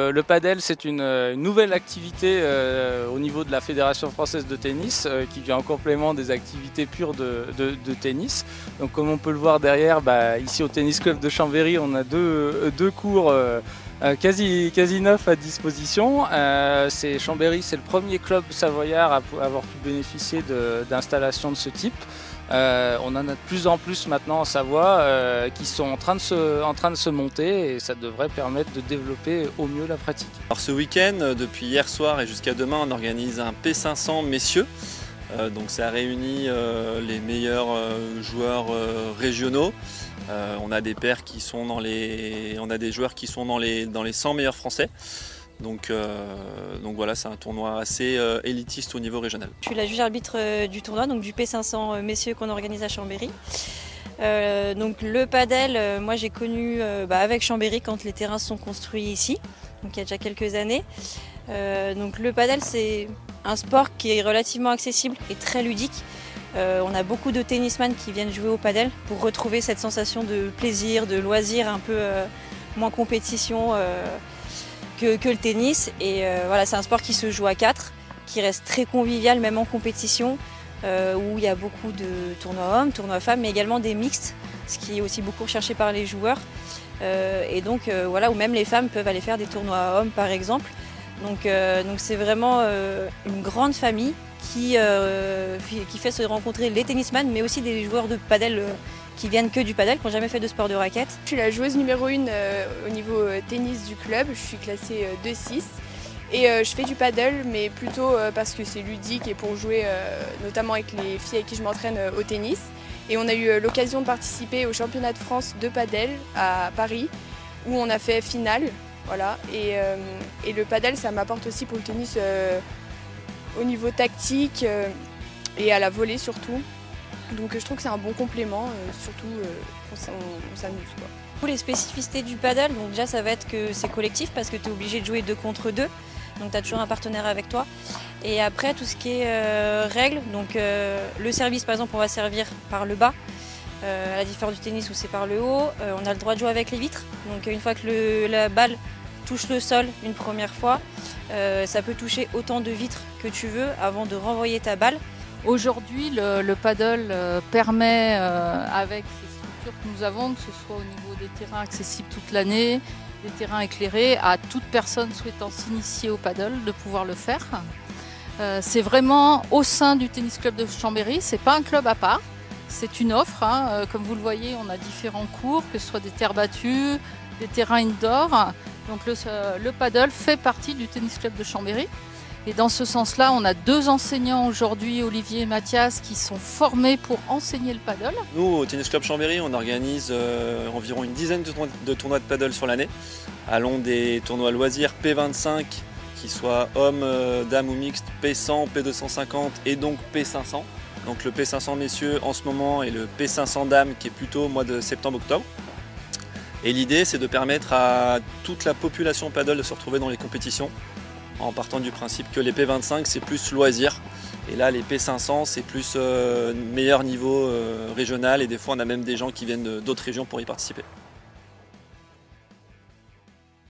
Le padel, c'est une nouvelle activité au niveau de la Fédération française de tennis qui vient en complément des activités pures de tennis. Donc comme on peut le voir derrière, ici au Tennis Club de Chambéry, on a deux cours quasi neufs à disposition. Chambéry, c'est le premier club savoyard à avoir pu bénéficier d'installations de ce type. On en a de plus en plus maintenant en Savoie qui sont en train de se monter et ça devrait permettre de développer au mieux la pratique. Alors ce week-end, depuis hier soir et jusqu'à demain, on organise un P500 messieurs. Donc ça réunit les meilleurs joueurs régionaux. On a des pairs qui sont on a des joueurs qui sont dans les 100 meilleurs français. Donc voilà, c'est un tournoi assez élitiste au niveau régional. Je suis la juge arbitre du tournoi, donc du P500 messieurs qu'on organise à Chambéry. Donc le padel, moi j'ai connu avec Chambéry quand les terrains sont construits ici, donc il y a déjà quelques années. Donc le padel, c'est un sport qui est relativement accessible et très ludique. On a beaucoup de tennisman qui viennent jouer au padel pour retrouver cette sensation de plaisir, de loisir, un peu moins compétition que le tennis. Et voilà, c'est un sport qui se joue à 4, qui reste très convivial même en compétition, où il y a beaucoup de tournois hommes, tournois femmes, mais également des mixtes, ce qui est aussi beaucoup recherché par les joueurs. Et donc voilà, où même les femmes peuvent aller faire des tournois hommes par exemple. Donc c'est vraiment une grande famille qui fait se rencontrer les tennisman, mais aussi des joueurs de padel qui viennent que du padel, qui n'ont jamais fait de sport de raquette. Je suis la joueuse numéro 1 au niveau tennis du club, je suis classée 2-6 et je fais du padel, mais plutôt parce que c'est ludique et pour jouer notamment avec les filles avec qui je m'entraîne au tennis. Et on a eu l'occasion de participer au championnat de France de padel à Paris où on a fait finale. Voilà. Et le padel, ça m'apporte aussi pour le tennis au niveau tactique et à la volée surtout. Donc je trouve que c'est un bon complément, surtout on s'amuse. Pour les spécificités du padel, donc déjà ça va être que c'est collectif parce que tu es obligé de jouer 2 contre 2, donc tu as toujours un partenaire avec toi. Et après tout ce qui est règles, donc le service par exemple on va servir par le bas, à la différence du tennis où c'est par le haut. On a le droit de jouer avec les vitres, donc une fois que la balle touche le sol une première fois, ça peut toucher autant de vitres que tu veux avant de renvoyer ta balle. Aujourd'hui, le paddle permet, avec ces structures que nous avons, que ce soit au niveau des terrains accessibles toute l'année, des terrains éclairés, à toute personne souhaitant s'initier au paddle de pouvoir le faire. C'est vraiment au sein du Tennis Club de Chambéry, c'est pas un club à part, c'est une offre. Comme vous le voyez, on a différents cours, que ce soit des terres battues, des terrains indoor. Donc le paddle fait partie du Tennis Club de Chambéry. Et dans ce sens-là, on a 2 enseignants aujourd'hui, Olivier et Mathias, qui sont formés pour enseigner le paddle. Nous, au Tennis Club Chambéry, on organise environ une dizaine de tournois de paddle sur l'année, allant des tournois loisirs P25, qui soient hommes, dames ou mixtes, P100, P250 et donc P500. Donc le P500 messieurs en ce moment et le P500 dames qui est plutôt au mois de septembre-octobre. Et l'idée, c'est de permettre à toute la population paddle de se retrouver dans les compétitions, en partant du principe que les P25 c'est plus loisir et là les P500 c'est plus meilleur niveau régional et des fois on a même des gens qui viennent d'autres régions pour y participer.